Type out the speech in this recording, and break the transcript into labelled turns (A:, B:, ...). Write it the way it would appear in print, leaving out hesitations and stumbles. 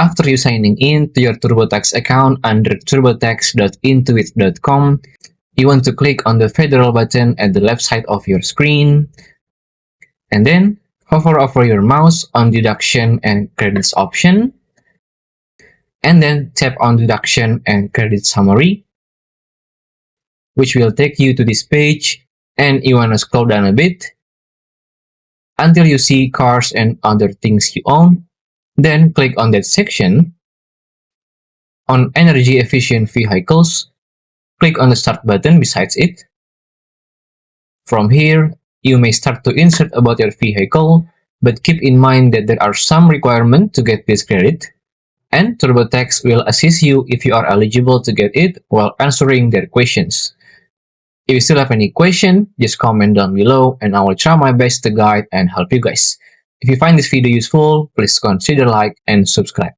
A: After you signing in to your TurboTax account under turbotax.intuit.com, you want to click on the federal button at the left side of your screen, and then hover over your mouse on deduction and credits option, and then tap on deduction and credit summary, which will take you to this page, and you want to scroll down a bit until you see cars and other things you own. Then click on that section. On energy efficient vehicles, click on the start button besides it. From here, you may start to insert about your vehicle, but keep in mind that there are some requirements to get this credit, and TurboTax will assist you if you are eligible to get it while answering their questions. If you still have any question, just comment down below and I will try my best to guide and help you guys. If you find this video useful, please consider like and subscribe.